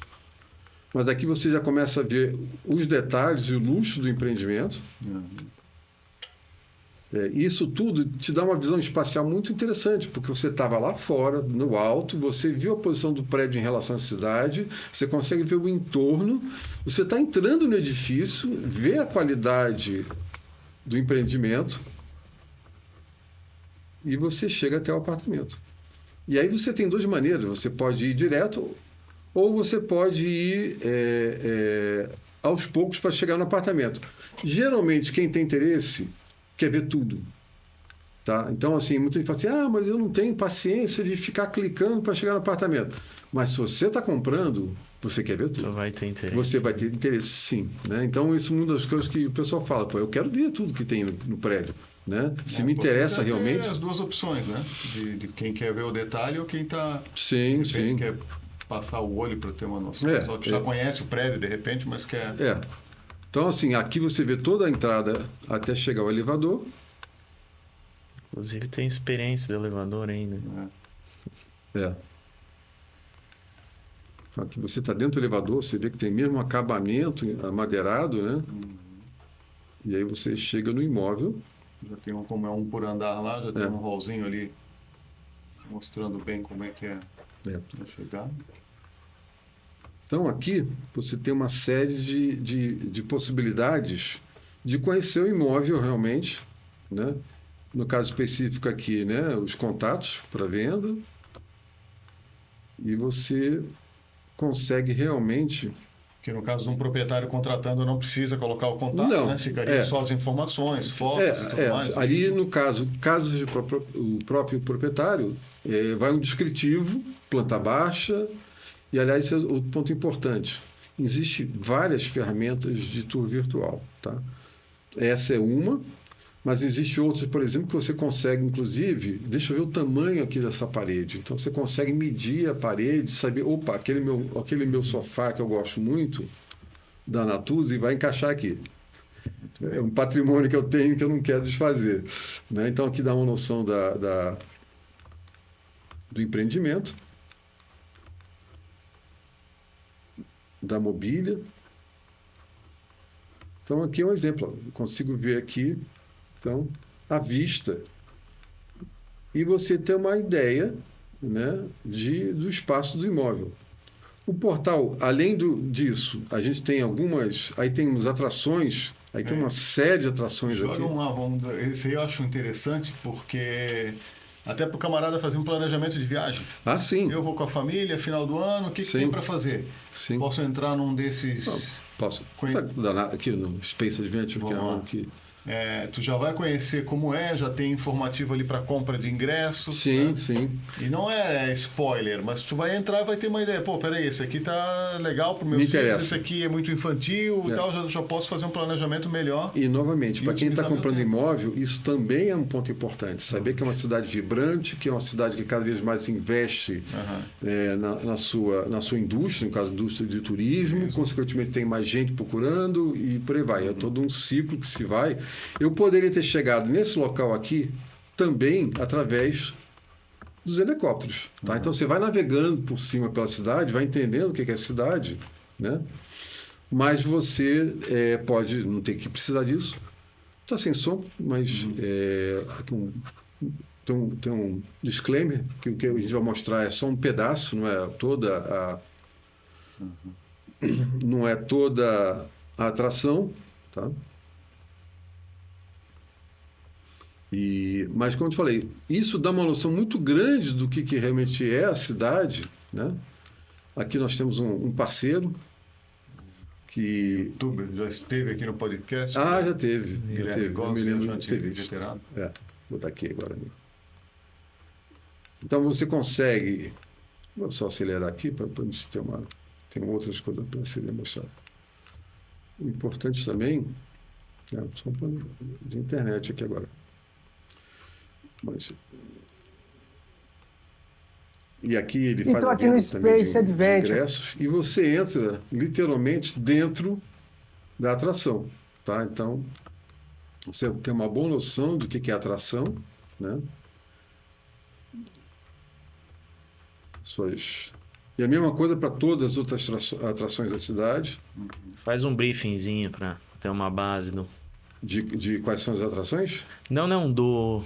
Mas aqui você já começa a ver os detalhes e o luxo do empreendimento. Isso tudo te dá uma visão espacial muito interessante, porque você estava lá fora, no alto, você viu a posição do prédio em relação à cidade, você consegue ver o entorno, você está entrando no edifício, vê a qualidade do empreendimento e você chega até o apartamento. E aí você tem duas maneiras, você pode ir direto ou você pode ir aos poucos para chegar no apartamento. Geralmente, quem tem interesse quer ver tudo. Tá? Então, assim, muita gente fala assim, mas eu não tenho paciência de ficar clicando para chegar no apartamento. Mas se você está comprando, você quer ver tudo. Você vai ter interesse. Você vai ter interesse, sim. Né? Então, isso é uma das coisas que o pessoal fala, eu quero ver tudo que tem no prédio. Né? Se me interessa realmente... Tem as duas opções, né? De quem quer ver o detalhe ou quem está... Sim. quer passar o olho para ter uma noção. Só que já conhece o prédio, de repente, mas quer... Então, assim, aqui você vê toda a entrada até chegar ao elevador. Inclusive, tem experiência do elevador ainda. Aqui você está dentro do elevador, você vê que tem mesmo um acabamento amadeirado, né? E aí você chega no imóvel. Já tem como é um por andar lá, já tem um hallzinho ali mostrando bem como é que é para chegar. Então, aqui você tem uma série de possibilidades de conhecer o imóvel realmente, né? No caso específico aqui, né? Os contatos para venda. E você consegue realmente... Que no caso de um proprietário contratando não precisa colocar o contato, né? Ficaria só as informações, fotos e tudo mais. Ali, no caso o próprio proprietário, vai um descritivo, planta baixa. E, aliás, esse é outro ponto importante. Existem várias ferramentas de tour virtual. Tá? Essa é uma, mas existem outras, por exemplo, que você consegue, inclusive, deixa eu ver o tamanho aqui dessa parede. Então, você consegue medir a parede, saber, aquele meu sofá que eu gosto muito, da Natuzzi, vai encaixar aqui. É um patrimônio que eu tenho que eu não quero desfazer. Né? Então, aqui dá uma noção do empreendimento. Da mobília. Então, aqui é um exemplo. Eu consigo ver aqui, então, a vista. E você ter uma ideia, né, do espaço do imóvel. O portal, além disso, a gente tem aí temos atrações, aí tem uma série de atrações aqui. Vamos lá, esse aí eu acho interessante, porque... Até para o camarada fazer um planejamento de viagem. Sim. Eu vou com a família, final do ano, o que tem para fazer? Sim. Posso entrar num desses... Posso. Aqui no Space Adventure, que é um que... tu já vai conhecer como já tem informativo ali para compra de ingressos. Sim, né? sim. E não é spoiler, mas tu vai entrar e vai ter uma ideia. Peraí, esse aqui tá legal para os meus filhos, esse aqui é muito infantil e tal, já posso fazer um planejamento melhor. E, novamente, para quem está comprando imóvel, isso também é um ponto importante. Saber que é uma cidade vibrante, que é uma cidade que cada vez mais investe na sua indústria, no caso, indústria de turismo, consequentemente tem mais gente procurando e por aí vai. É todo um ciclo que se vai... Eu poderia ter chegado nesse local aqui também através dos helicópteros. Tá? Então, você vai navegando por cima pela cidade, vai entendendo o que é a cidade, né? Mas você não tem que precisar disso. Está sem som, mas tem um disclaimer que o que a gente vai mostrar é só um pedaço, não é toda a atração, tá? Mas, como eu te falei, isso dá uma noção muito grande do que realmente é a cidade, né? Aqui nós temos um parceiro que... YouTube já esteve aqui no podcast. já teve. Guilherme Eu me lembro de ter Gomes, visto. veterano. Vou botar aqui agora. Então, você consegue... Vou só acelerar aqui para a gente ter uma... Tem outras coisas para serem mostradas. O importante também... Só de internet aqui agora. E aqui ele faz então, a aqui no venda também Space de Adventure. ingressos e você entra literalmente dentro da atração, tá? Então, você tem uma boa noção do que é atração, né? E a mesma coisa para todas as outras atrações da cidade. Faz um briefingzinho para ter uma base do... De quais são as atrações? Não, do...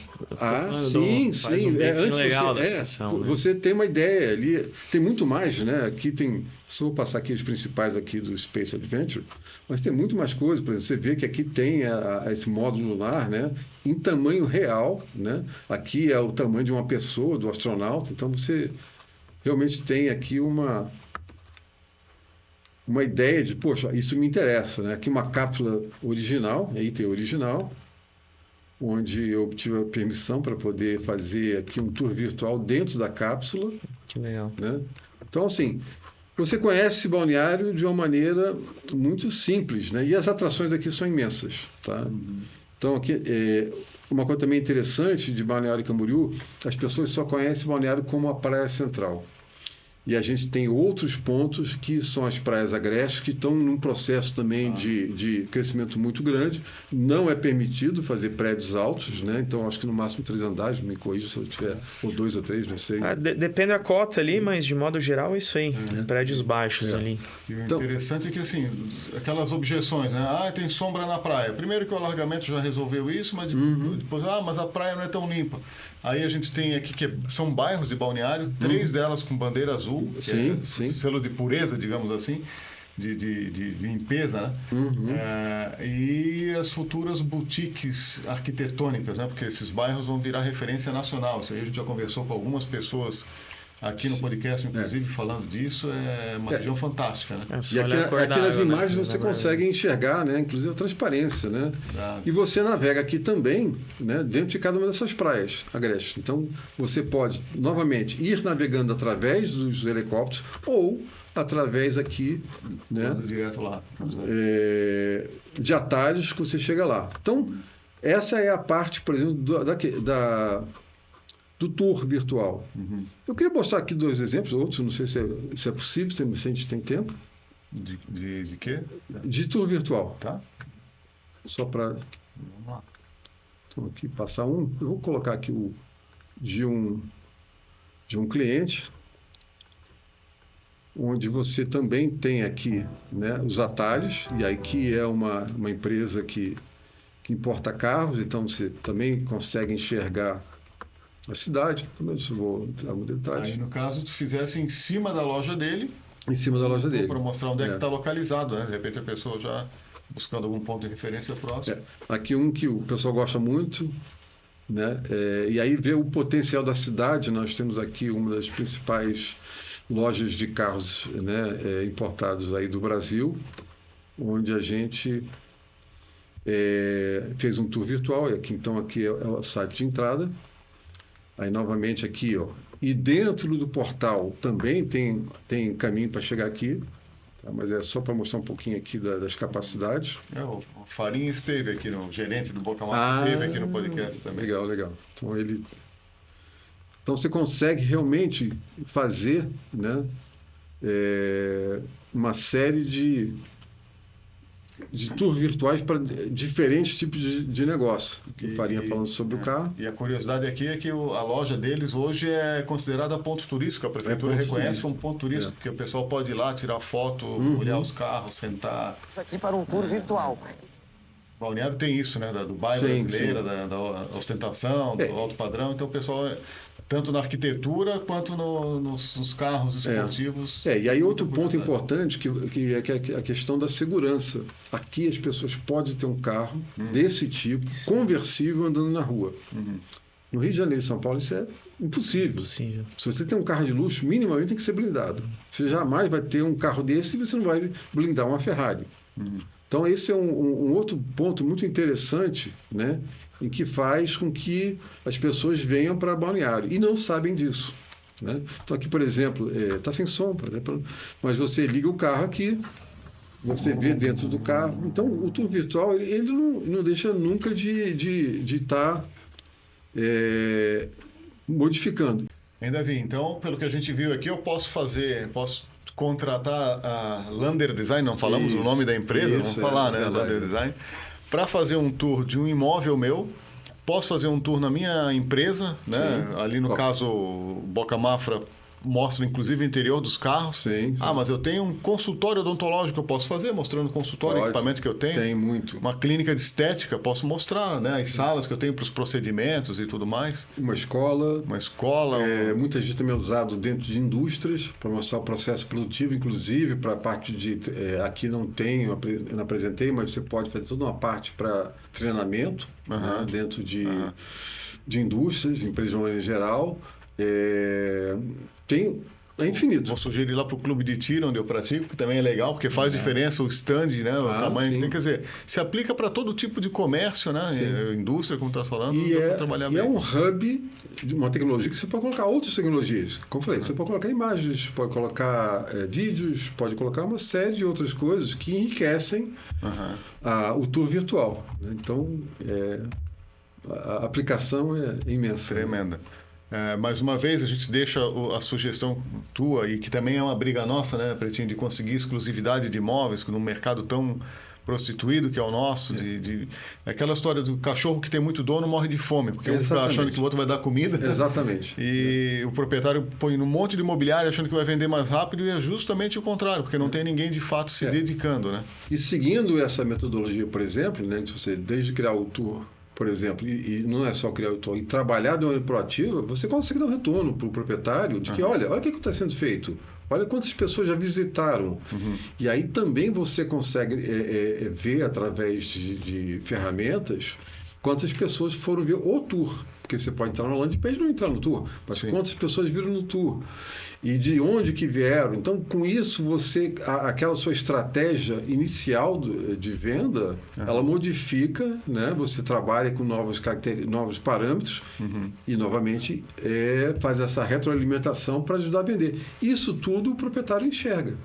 Sim. Faz um briefing legal da atração, né? Você tem uma ideia ali. Tem muito mais, né? Aqui tem... Só vou passar aqui os principais aqui do Space Adventure, mas tem muito mais coisas. Por exemplo, você vê que aqui tem esse módulo lunar, né? Em tamanho real, né? Aqui é o tamanho de uma pessoa, do astronauta. Então, você realmente tem aqui uma ideia de, poxa, isso me interessa, né? Aqui uma cápsula original, item original, onde eu obtive a permissão para poder fazer aqui um tour virtual dentro da cápsula. Que legal. Né? Então, assim, você conhece Balneário de uma maneira muito simples, né? E as atrações aqui são imensas, tá? Então, aqui, uma coisa também interessante de Balneário Camboriú, as pessoas só conhecem Balneário como a praia central. E a gente tem outros pontos que são as praias agrestes, que estão num processo também de crescimento muito grande. Não é permitido fazer prédios altos, né? Então, acho que no máximo 3 andares, me corrija se eu tiver, ou 2 ou 3, não sei. Depende da cota ali, mas de modo geral é isso aí. Prédios baixos ali. E o interessante é que, assim, aquelas objeções, né? Tem sombra na praia. Primeiro que o alargamento já resolveu isso, mas depois, mas a praia não é tão limpa. Aí a gente tem aqui que são bairros de Balneário, 3 delas com bandeira azul, que é selo de pureza, digamos assim, de limpeza, né? E as futuras boutiques arquitetônicas, né? Porque esses bairros vão virar referência nacional. Isso aí a gente já conversou com algumas pessoas aqui no podcast, inclusive, falando disso. É uma região fantástica, né? E aqui nas imagens você consegue enxergar, né? Inclusive a transparência, né? E você navega aqui também, né? Dentro de cada uma dessas praias agrestes. Então, você pode, novamente, ir navegando através dos helicópteros ou através aqui, né? Direto lá. De atalhos que você chega lá. Então, essa é a parte, por exemplo, do tour virtual. Eu queria mostrar aqui 2 exemplos, outros, não sei se é possível, se a gente tem tempo. De quê? De tour virtual. Tá. Só para... Vamos lá. Então, aqui, passar um. Eu vou colocar aqui o de um cliente, onde você também tem aqui, né, os atalhos, e aqui é uma empresa que importa carros, então você também consegue enxergar a cidade. Também vou entrar no detalhe. Aí, no caso, tu fizesse em cima da loja dele. Em cima da loja dele. Para mostrar onde é que está localizado, né? De repente a pessoa já buscando algum ponto de referência próximo. Aqui um que o pessoal gosta muito, né? E aí vê o potencial da cidade. Nós temos aqui uma das principais lojas de carros, né, importados aí do Brasil, onde a gente fez um tour virtual. Então aqui é o site de entrada. Aí, novamente, aqui, ó. E dentro do portal também tem caminho para chegar aqui, tá? Mas é só para mostrar um pouquinho aqui das capacidades. O Farinha esteve aqui, o gerente do Boca Mata esteve aqui no podcast também. Legal. Então, você consegue realmente fazer, né, uma série de tours virtuais para diferentes tipos de negócio. O Farinha falando sobre o carro. E a curiosidade aqui é que a loja deles hoje é considerada ponto turístico. A prefeitura reconhece como ponto turístico, porque o pessoal pode ir lá, tirar foto, olhar os carros, sentar. Isso aqui para um tour virtual. Balneário tem isso, né? Do bairro brasileira, da ostentação, do alto padrão. Então o pessoal Tanto na arquitetura quanto nos carros esportivos. E aí outro Muito ponto importante. importante que é a questão da segurança. Aqui as pessoas podem ter um carro desse tipo, conversível, andando na rua. No Rio de Janeiro e São Paulo isso é impossível. Possível. Se você tem um carro de luxo, minimamente tem que ser blindado. Você jamais vai ter um carro desse e você não vai blindar uma Ferrari. Então esse é um outro ponto muito interessante, né? Em que faz com que as pessoas venham para Balneário e não sabem disso. Né? Então aqui, por exemplo, está sem sombra, né? Mas você liga o carro aqui, você vê dentro do carro. Então o tour virtual ele não deixa nunca de estar modificando. Ainda vi. Então, pelo que a gente viu aqui, eu posso contratar a Lander Design, não falamos o nome da empresa, vamos falar, né? Lander Design. Para fazer um tour de um imóvel meu, posso fazer um tour na minha empresa, né? Ali no caso, Boca Mafra mostra inclusive o interior dos carros. Sim. Mas eu tenho um consultório odontológico que eu posso fazer, mostrando o consultório, o equipamento que eu tenho. Tem muito. Uma clínica de estética, posso mostrar, né? As salas que eu tenho para os procedimentos e tudo mais. Uma escola. Muita gente também é usado dentro de indústrias para mostrar o processo produtivo, inclusive para a parte de... aqui não tenho, eu não apresentei, mas você pode fazer toda uma parte para treinamento né, dentro de indústrias, empresas em geral. É infinito. Vou sugerir lá para o clube de tiro, onde eu pratico, que também é legal, porque faz diferença o stand, né? O tamanho que tem. Quer dizer, se aplica para todo tipo de comércio, né? Indústria, como está falando, trabalhar bem. É um hub de uma tecnologia que você pode colocar outras tecnologias. Como eu falei, você pode colocar imagens, pode colocar vídeos, pode colocar uma série de outras coisas que enriquecem o tour virtual. Né? Então, a aplicação é imensa. Tremenda. Mais uma vez, a gente deixa a sugestão tua, e que também é uma briga nossa, né, Pretinho, de conseguir exclusividade de imóveis num mercado tão prostituído que é o nosso, aquela história do cachorro que tem muito dono morre de fome, porque um fica achando que o outro vai dar comida. Exatamente. E o proprietário põe num monte de imobiliário achando que vai vender mais rápido, e é justamente o contrário, porque não tem ninguém de fato se dedicando, né? E seguindo essa metodologia, por exemplo, né, de você desde criar o tour, por exemplo, e não é só criar o tour, e trabalhar de maneira proativa, você consegue dar um retorno para o proprietário de que, olha o que está sendo feito, olha quantas pessoas já visitaram. E aí também você consegue ver, através de ferramentas, quantas pessoas foram ver o tour. Porque você pode entrar no landing page e não entrar no tour, mas quantas pessoas viram no tour. E de onde que vieram. Então, com isso, aquela sua estratégia inicial de venda, ela modifica, né? Você trabalha com novos parâmetros e, novamente, faz essa retroalimentação para ajudar a vender. Isso tudo o proprietário enxerga.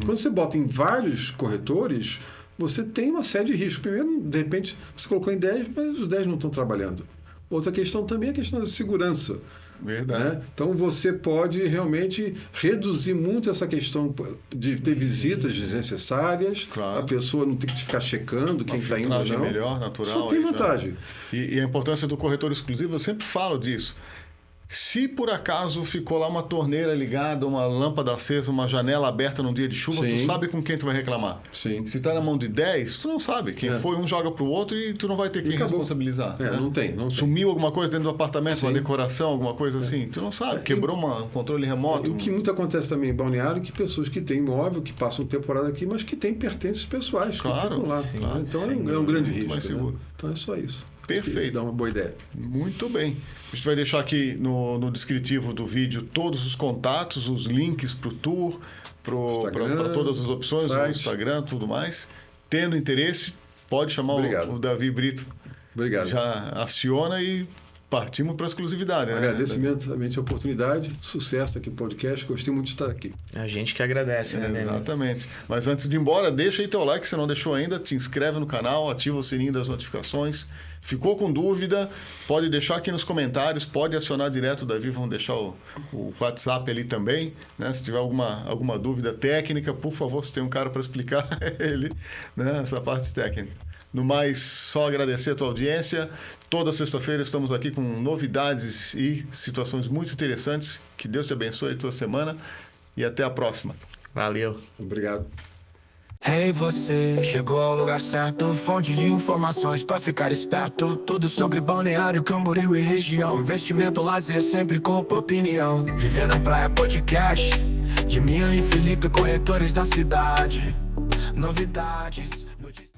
Quando você bota em vários corretores, você tem uma série de riscos. Primeiro, de repente, você colocou em 10, mas os 10 não estão trabalhando. Outra questão também é a questão da segurança. Verdade. Né? Então você pode realmente reduzir muito essa questão de ter visitas desnecessárias, a pessoa não tem que ficar checando quem está indo ou não. Melhor, natural. Só tem vantagem. E a importância do corretor exclusivo, eu sempre falo disso. Se por acaso ficou lá uma torneira ligada, uma lâmpada acesa, uma janela aberta num dia de chuva, tu sabe com quem tu vai reclamar. Sim. Se está na mão de 10, tu não sabe. Quem foi, um joga pro outro e tu não vai ter quem responsabilizar. Né? Não tem. Sumiu alguma coisa dentro do apartamento, uma decoração, alguma coisa assim. Tu não sabe. Quebrou um controle remoto. O que muito acontece também em Balneário é que pessoas que têm imóvel, que passam temporada aqui, mas que têm pertences pessoais. Claro. Que ficam lá. Sim, então é um grande risco. Mais seguro. Né? Então é só isso. Perfeito. Dá uma boa ideia. Muito bem. A gente vai deixar aqui no descritivo do vídeo todos os contatos, os links para o tour, para todas as opções, o Instagram, tudo mais. Tendo interesse, pode chamar o Davi Brito. Obrigado. Já aciona e partimos para a exclusividade. Agradeço imensamente a oportunidade, sucesso aqui no podcast, gostei muito de estar aqui. A gente que agradece, né? Exatamente. Mas antes de ir embora, deixa aí teu like, se não deixou ainda, te inscreve no canal, ativa o sininho das notificações. Ficou com dúvida, pode deixar aqui nos comentários, pode acionar direto o Davi, vamos deixar o WhatsApp ali também, né? Se tiver alguma dúvida técnica, por favor, se tem um cara para explicar ele, né? Essa parte técnica. No mais, só agradecer a tua audiência. Toda sexta-feira estamos aqui com novidades e situações muito interessantes. Que Deus te abençoe a tua semana e até a próxima. Valeu. Obrigado. Hey você, chegou ao lugar certo, fonte de informações pra ficar esperto. Tudo sobre Balneário Camboriú e região, investimento, lazer, sempre com opinião. Viver na Praia Podcast, de Mian e Felipe, corretores da cidade. Novidades, notícias.